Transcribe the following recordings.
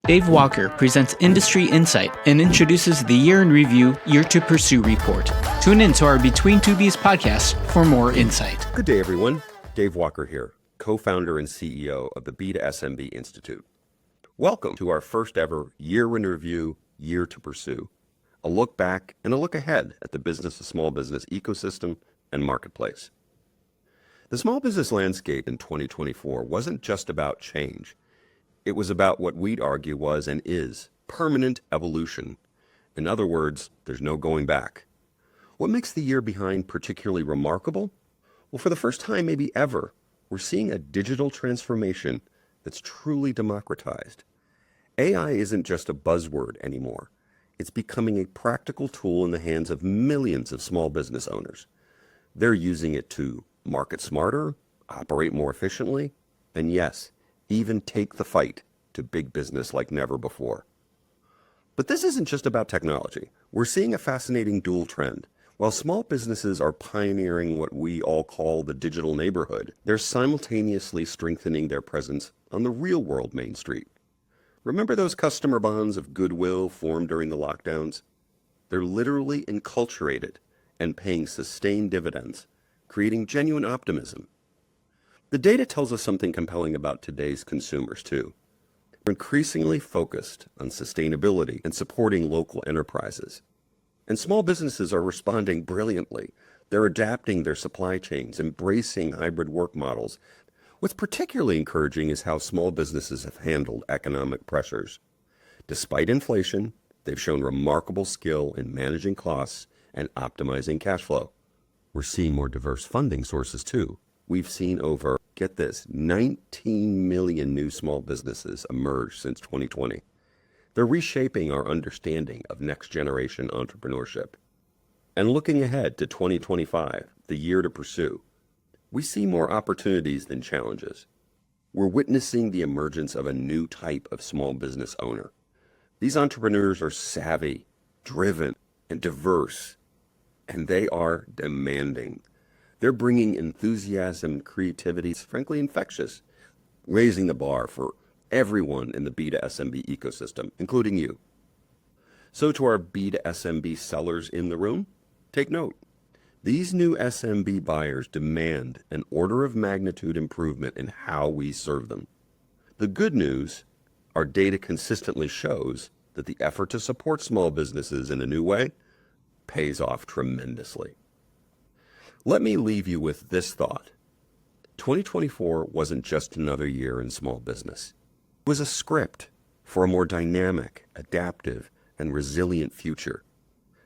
Dave Walker presents Industry Insight and introduces the Year in Review YIRY2P report. Tune in to our Between Two Bs podcast for more insight. Good day, everyone. Dave Walker here, co-founder and CEO of the B2SMB Institute. Welcome to our first ever Year in Review YIRY2P, a look back and a look ahead at the business to small business ecosystem and marketplace. The small business landscape in 2024 wasn't just about change. It was about what we'd argue was and is permanent evolution. In other words, there's no going back. What makes the year behind particularly remarkable? Well, for the first time maybe ever, we're seeing a digital transformation that's truly democratized. AI isn't just a buzzword anymore. It's becoming a practical tool in the hands of millions of small business owners. They're using it to market smarter, operate more efficiently, and yes, even take the fight to big business like never before. But this isn't just about technology. We're seeing a fascinating dual trend. While small businesses are pioneering what we all call the digital neighborhood, they're simultaneously strengthening their presence on the real-world Main Street. Remember those customer bonds of goodwill formed during the lockdowns? They're literally enculturated and paying sustained dividends, creating genuine optimism. The data tells us something compelling about today's consumers, too. They're increasingly focused on sustainability and supporting local enterprises. And small businesses are responding brilliantly. They're adapting their supply chains, embracing hybrid work models. What's particularly encouraging is how small businesses have handled economic pressures. Despite inflation, they've shown remarkable skill in managing costs and optimizing cash flow. We're seeing more diverse funding sources, too. We've seen over, get this, 19 million new small businesses emerge since 2020. They're reshaping our understanding of next-generation entrepreneurship. And looking ahead to 2025, the year to pursue, we see more opportunities than challenges. We're witnessing the emergence of a new type of small business owner. These entrepreneurs are savvy, driven, and diverse, and they are demanding. They're bringing enthusiasm and creativity, frankly infectious, raising the bar for everyone in the B2SMB ecosystem, including you. So to our B2SMB sellers in the room, take note. These new SMB buyers demand an order of magnitude improvement in how we serve them. The good news, our data consistently shows that the effort to support small businesses in a new way pays off tremendously. Let me leave you with this thought. 2024 wasn't just another year in small business. It was a script for a more dynamic, adaptive, and resilient future.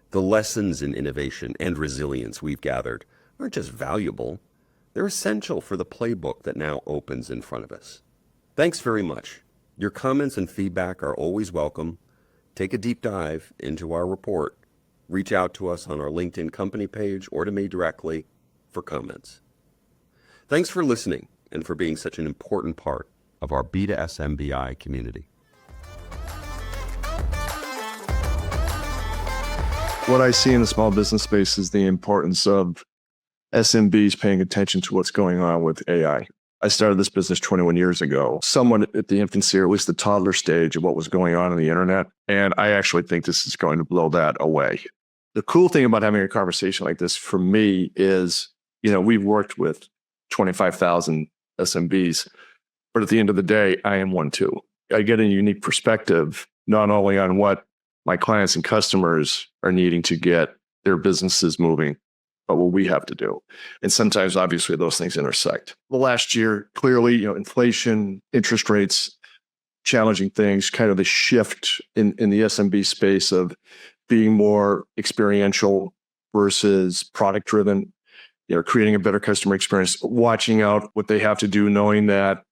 The lessons in innovation and resilience we've gathered aren't just valuable, they're essential for the playbook that now opens in front of us. Thanks very much. Your comments and feedback are always welcome. Take a deep dive into our report. Reach out to us on our LinkedIn company page or to me directly for comments. Thanks for listening and for being such an important part of our B2SMBI community. What I see in the small business space is the importance of SMBs paying attention to what's going on with AI. I started this business 21 years ago, somewhat at the infancy or at least the toddler stage of what was going on the internet. And I actually think this is going to blow that away. The cool thing about having a conversation like this for me is, we've worked with 25,000 SMBs, but at the end of the day, I am one too. I get a unique perspective, not only on what my clients and customers are needing to get their businesses moving, but what we have to do. And sometimes, obviously, those things intersect. The last year, clearly, inflation, interest rates, challenging things, kind of the shift in the SMB space of being more experiential versus product-driven, creating a better customer experience, watching out what they have to do, knowing that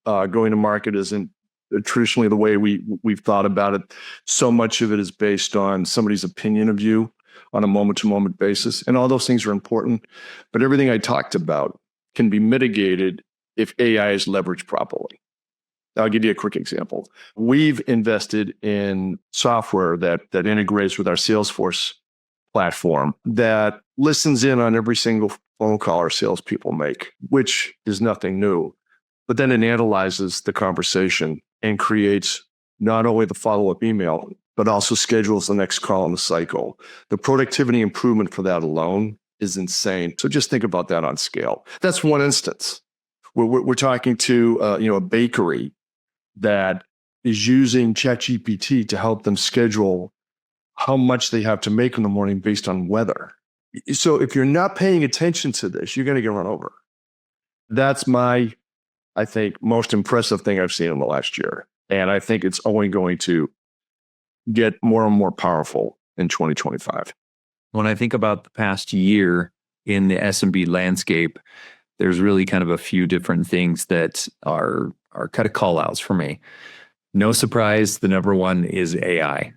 going to market isn't traditionally the way we've thought about it. So much of it is based on somebody's opinion of you on a moment-to-moment basis. And all those things are important. But everything I talked about can be mitigated if AI is leveraged properly. I'll give you a quick example. We've invested in software that integrates with our Salesforce platform that listens in on every single phone call our salespeople make, which is nothing new. But then it analyzes the conversation and creates not only the follow-up email, but also schedules the next call in the cycle. The productivity improvement for that alone is insane. So just think about that on scale. That's one instance. We're talking to a bakery that is using ChatGPT to help them schedule how much they have to make in the morning based on weather. So if you're not paying attention to this, you're going to get run over. That's my, I think, most impressive thing I've seen in the last year. And I think it's only going to get more and more powerful in 2025. When I think about the past year in the SMB landscape, there's really kind of a few different things that are kind of call outs for me. No surprise, the number one is AI.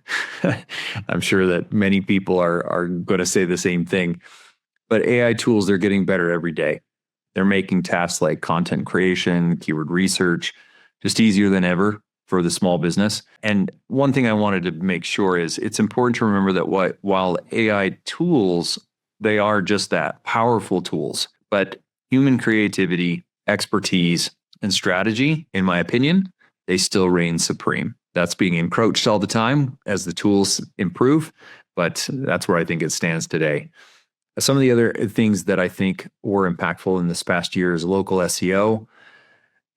I'm sure that many people are going to say the same thing, but AI tools, they're getting better every day. They're making tasks like content creation, keyword research, just easier than ever for the small business. And one thing I wanted to make sure is it's important to remember that while AI tools, they are just that, powerful tools, but human creativity, expertise, and strategy, in my opinion, they still reign supreme. That's being encroached all the time as the tools improve, but that's where I think it stands today. Some of the other things that I think were impactful in this past year is local SEO.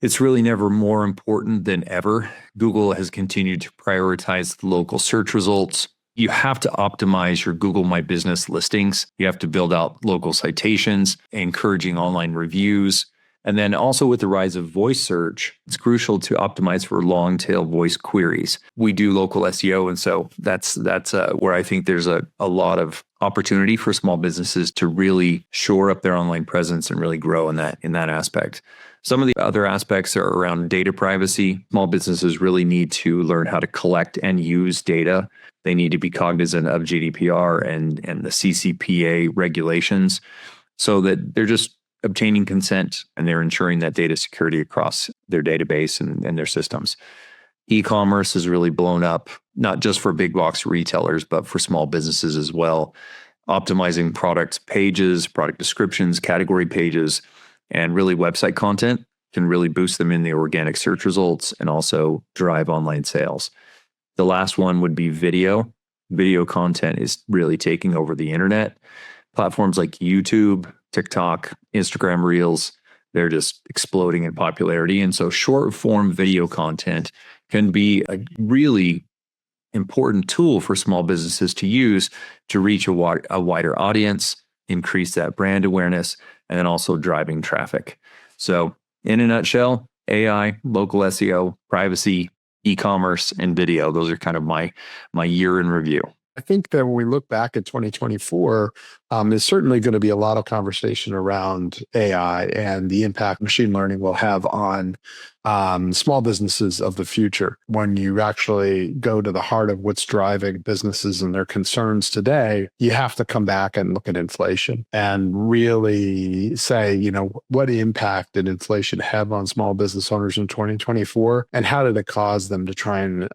It's really never more important than ever. Google has continued to prioritize the local search results. You have to optimize your Google My Business listings. You have to build out local citations, encouraging online reviews. And then also with the rise of voice search, it's crucial to optimize for long tail voice queries. We do local SEO, and so that's where I think there's a lot of opportunity for small businesses to really shore up their online presence and really grow in that aspect. Some of the other aspects are around data privacy. Small businesses really need to learn how to collect and use data. They need to be cognizant of GDPR and the CCPA regulations so that they're just obtaining consent and they're ensuring that data security across their database and their systems. E-commerce has really blown up, not just for big box retailers, but for small businesses as well. Optimizing product pages, product descriptions, category pages, and really website content can really boost them in the organic search results and also drive online sales. The last one would be video. Video content is really taking over the internet. Platforms like YouTube, TikTok, Instagram Reels, they're just exploding in popularity. And so short form video content can be a really important tool for small businesses to use to reach a wider audience, increase that brand awareness, and then also driving traffic. So in a nutshell, AI, local SEO, privacy, e-commerce, and video, those are kind of my year in review. I think that when we look back at 2024, there's certainly going to be a lot of conversation around AI and the impact machine learning will have on small businesses of the future. When you actually go to the heart of what's driving businesses and their concerns today, you have to come back and look at inflation and really say, what impact did inflation have on small business owners in 2024? And how did it cause them to try and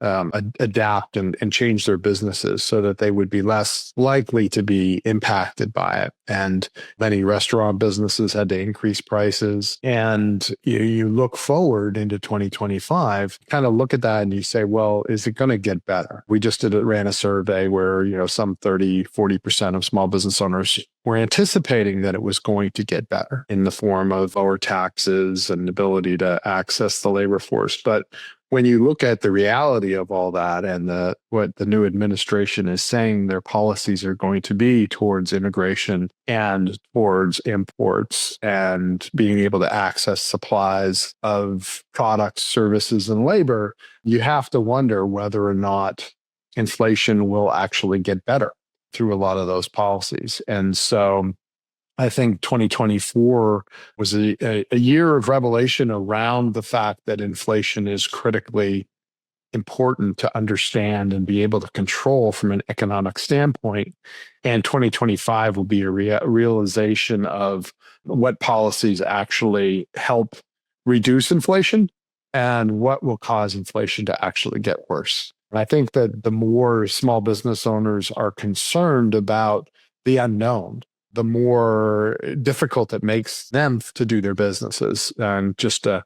adapt and change their businesses so that they would be less likely to be impacted by it? And many restaurant businesses had to increase prices. And you look forward into 2025, kind of look at that and you say, well, is it going to get better? We just ran a survey where, some 30-40% of small business owners were anticipating that it was going to get better in the form of lower taxes and ability to access the labor force. But when you look at the reality of all that and what the new administration is saying their policies are going to be towards immigration and towards imports and being able to access supplies of products, services, and labor, you have to wonder whether or not inflation will actually get better through a lot of those policies. And so I think 2024 was a year of revelation around the fact that inflation is critically important to understand and be able to control from an economic standpoint. And 2025 will be a realization of what policies actually help reduce inflation and what will cause inflation to actually get worse. And I think that the more small business owners are concerned about the unknown, the more difficult it makes them to do their businesses. And just a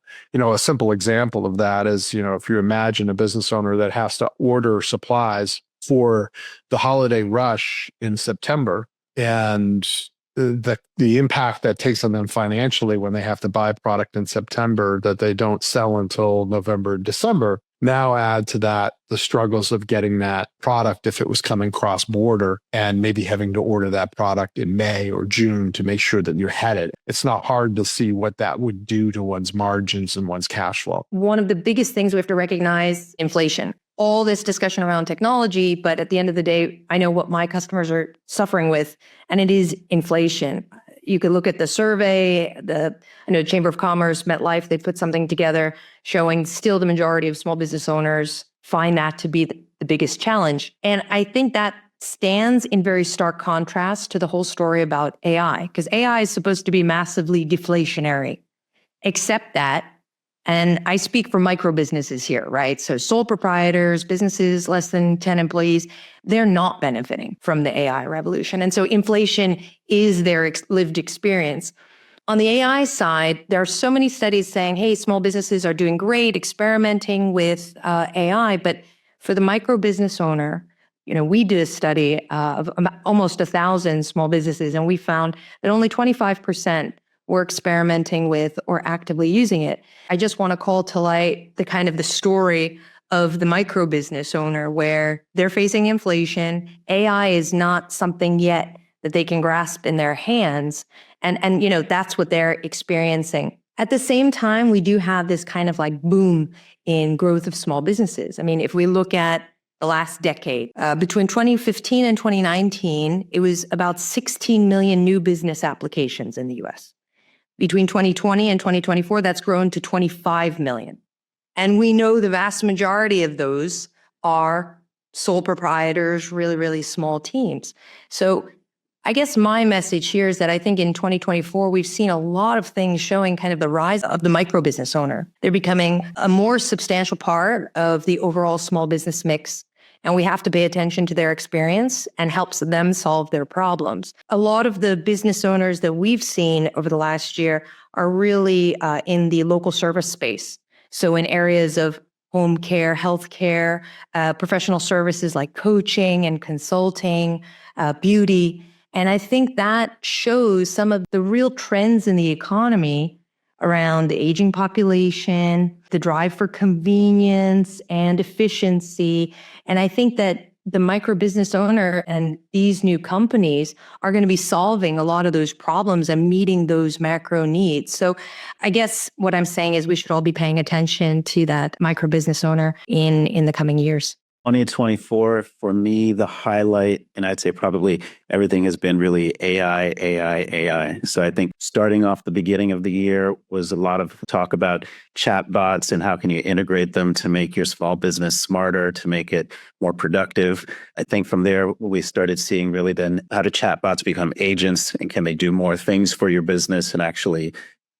simple example of that is, if you imagine a business owner that has to order supplies for the holiday rush in September, and the impact that takes on them financially when they have to buy product in September that they don't sell until November and December. Now add to that the struggles of getting that product if it was coming cross-border and maybe having to order that product in May or June to make sure that you had it. It's not hard to see what that would do to one's margins and one's cash flow. One of the biggest things we have to recognize, inflation. All this discussion around technology, but at the end of the day, I know what my customers are suffering with, and it is inflation. You could look at the survey, I know Chamber of Commerce, MetLife, they put something together showing still the majority of small business owners find that to be the biggest challenge. And I think that stands in very stark contrast to the whole story about AI, because AI is supposed to be massively deflationary, except that, and I speak for micro businesses here, right? So sole proprietors, businesses less than 10 employees, they're not benefiting from the AI revolution. And so inflation is their lived experience. On the AI side, there are so many studies saying, hey, small businesses are doing great experimenting with AI, but for the micro business owner, we did a study of almost 1,000 small businesses, and we found that only 25% were experimenting with or actively using it. I just want to call to light the story of the micro business owner where they're facing inflation. AI is not something yet that they can grasp in their hands. And that's what they're experiencing. At the same time, we do have this boom in growth of small businesses. I mean, if we look at the last decade, between 2015 and 2019, it was about 16 million new business applications in the US. Between 2020 and 2024, that's grown to 25 million. And we know the vast majority of those are sole proprietors, really, really small teams. So I guess my message here is that I think in 2024, we've seen a lot of things showing the rise of the micro business owner. They're becoming a more substantial part of the overall small business mix. And we have to pay attention to their experience and helps them solve their problems. A lot of the business owners that we've seen over the last year are really in the local service space. So in areas of home care, healthcare, professional services like coaching and consulting, beauty. And I think that shows some of the real trends in the economy around the aging population, the drive for convenience and efficiency. And I think that the micro business owner and these new companies are going to be solving a lot of those problems and meeting those macro needs. So I guess what I'm saying is we should all be paying attention to that micro business owner in the coming years. 2024, for me, the highlight, and I'd say probably everything has been really AI. So I think starting off the beginning of the year was a lot of talk about chatbots and how can you integrate them to make your small business smarter, to make it more productive. I think from there, we started seeing really then how do chatbots become agents and can they do more things for your business and actually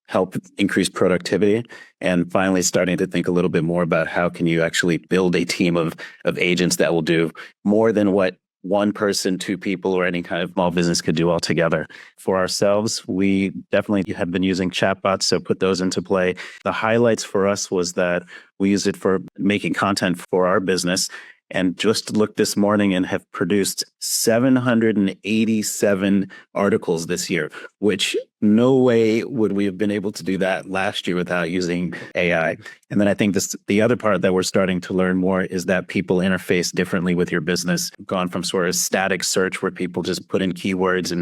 help increase productivity, and finally starting to think a little bit more about how can you actually build a team of agents that will do more than what one person, two people, or any kind of small business could do altogether. For ourselves, we definitely have been using chatbots, so put those into play. The highlights for us was that we use it for making content for our business. And just looked this morning and have produced 787 articles this year, which no way would we have been able to do that last year without using AI. And then I think the other part that we're starting to learn more is that people interface differently with your business. Gone from sort of static search where people just put in keywords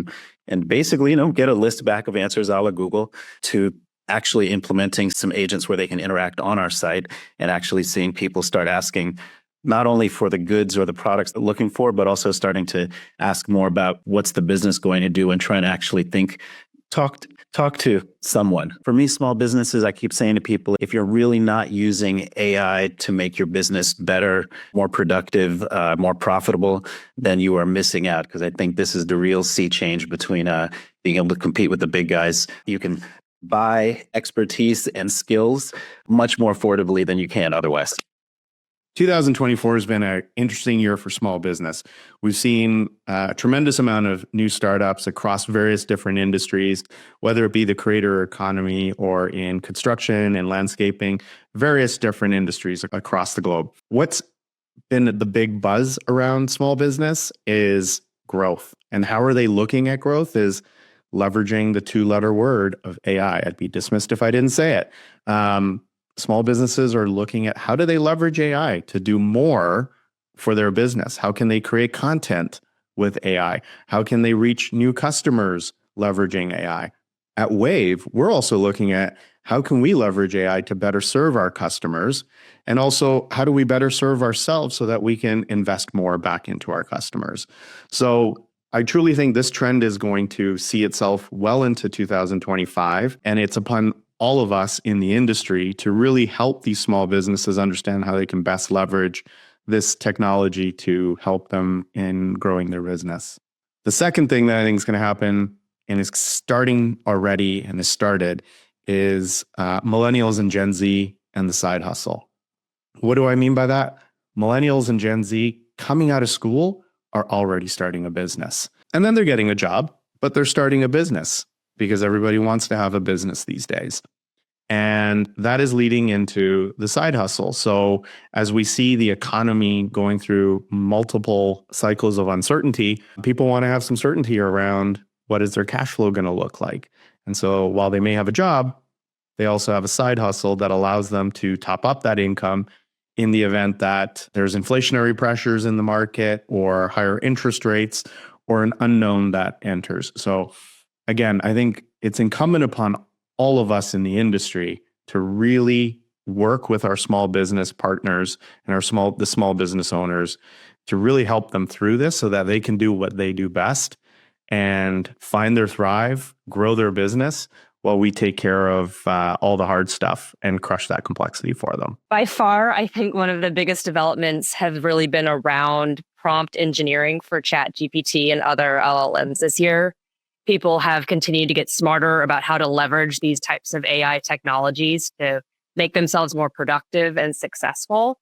and basically, get a list back of answers a la Google to actually implementing some agents where they can interact on our site and actually seeing people start asking not only for the goods or the products they're looking for, but also starting to ask more about what's the business going to do and trying to actually talk to someone. For me, small businesses, I keep saying to people, if you're really not using AI to make your business better, more productive, more profitable, then you are missing out. Because I think this is the real sea change between being able to compete with the big guys. You can buy expertise and skills much more affordably than you can otherwise. 2024 has been an interesting year for small business. We've seen a tremendous amount of new startups across various different industries, whether it be the creator economy or in construction and landscaping, various different industries across the globe. What's been the big buzz around small business is growth. And how are they looking at growth is leveraging the two-letter word of AI. I'd be dismissed if I didn't say it. Small businesses are looking at how do they leverage AI to do more for their business? How can they create content with AI? How can they reach new customers leveraging AI? At Wave, we're also looking at how can we leverage AI to better serve our customers? And also, how do we better serve ourselves so that we can invest more back into our customers? So I truly think this trend is going to see itself well into 2025, and it's upon all of us in the industry to really help these small businesses understand how they can best leverage this technology to help them in growing their business. The second thing that I think is going to happen, and is starting already and has started, is millennials and Gen Z and the side hustle. What do I mean by that? Millennials and Gen Z coming out of school are already starting a business. And then they're getting a job, but they're starting a business because everybody wants to have a business these days. And that is leading into the side hustle. So as we see the economy going through multiple cycles of uncertainty, people want to have some certainty around what is their cash flow going to look like. And so while they may have a job, they also have a side hustle that allows them to top up that income in the event that there's inflationary pressures in the market or higher interest rates or an unknown that enters. So again, I think it's incumbent upon all of us in the industry to really work with our small business partners and the small business owners to really help them through this so that they can do what they do best and find their thrive, grow their business while we take care of all the hard stuff and crush that complexity for them. By far, I think one of the biggest developments has really been around prompt engineering for ChatGPT and other LLMs this year. People have continued to get smarter about how to leverage these types of AI technologies to make themselves more productive and successful.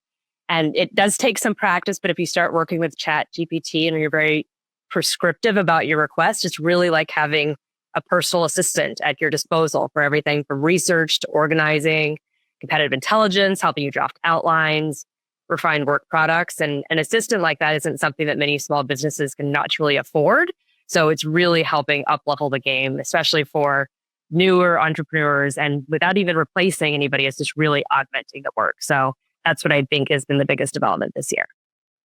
And it does take some practice, but if you start working with ChatGPT and you're very prescriptive about your request, it's really like having a personal assistant at your disposal for everything from research to organizing, competitive intelligence, helping you draft outlines, refine work products. And an assistant like that isn't something that many small businesses can naturally afford. So it's really helping up-level the game, especially for newer entrepreneurs, and without even replacing anybody, it's just really augmenting the work. So that's what I think has been the biggest development this year.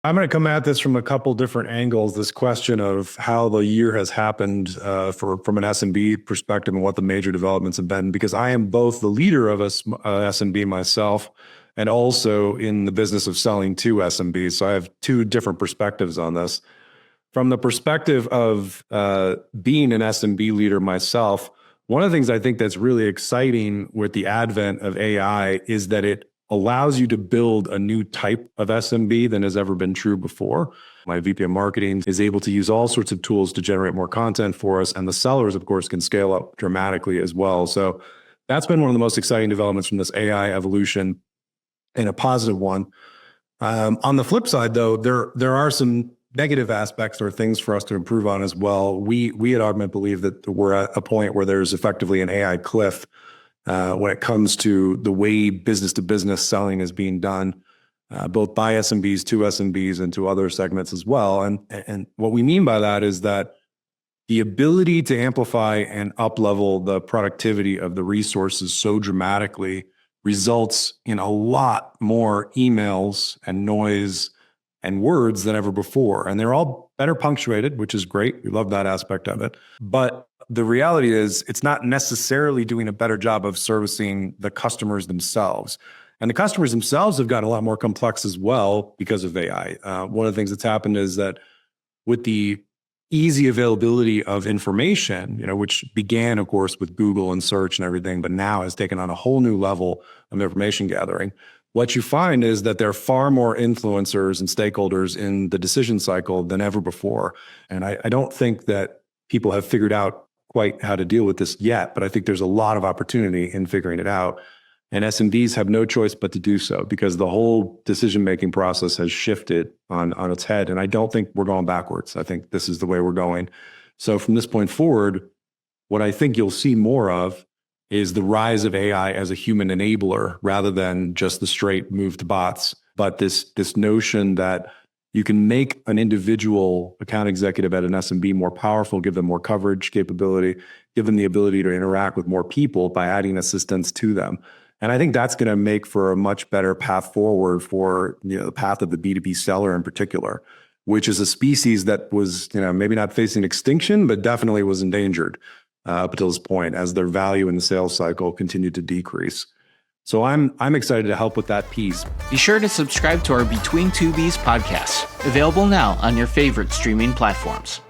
I'm going to come at this from a couple different angles. This question of how the year has happened from an SMB perspective and what the major developments have been, because I am both the leader of a SMB myself and also in the business of selling to SMBs. So I have two different perspectives on this. From the perspective of being an SMB leader myself, one of the things I think that's really exciting with the advent of AI is that it allows you to build a new type of SMB than has ever been true before. My VP of marketing is able to use all sorts of tools to generate more content for us. And the sellers, of course, can scale up dramatically as well. So that's been one of the most exciting developments from this AI evolution, and a positive one. On the flip side, though, there are some negative aspects or things for us to improve on as well. We at Augment believe that we're at a point where there's effectively an AI cliff when it comes to the way business-to-business selling is being done, both by SMBs to SMBs and to other segments as well. And what we mean by that is that the ability to amplify and up-level the productivity of the resources so dramatically results in a lot more emails and noise and words than ever before. And they're all better punctuated, which is great. We love that aspect of it. But the reality is it's not necessarily doing a better job of servicing the customers themselves. And the customers themselves have gotten a lot more complex as well because of AI. One of the things that's happened is that with the easy availability of information, which began, of course, with Google and search and everything, but now has taken on a whole new level of information gathering. What you find is that there are far more influencers and stakeholders in the decision cycle than ever before. And I don't think that people have figured out quite how to deal with this yet, but I think there's a lot of opportunity in figuring it out. And SMBs have no choice but to do so because the whole decision-making process has shifted on its head. And I don't think we're going backwards. I think this is the way we're going. So from this point forward, what I think you'll see more of is the rise of AI as a human enabler rather than just the straight move to bots. But this notion that you can make an individual account executive at an SMB more powerful, give them more coverage capability, give them the ability to interact with more people by adding assistants to them. And I think that's going to make for a much better path forward for the path of the B2B seller in particular, which is a species that was maybe not facing extinction, but definitely was endangered up until this point as their value in the sales cycle continued to decrease. So I'm excited to help with that piece. Be sure to subscribe to our Between Two Bs podcast, available now on your favorite streaming platforms.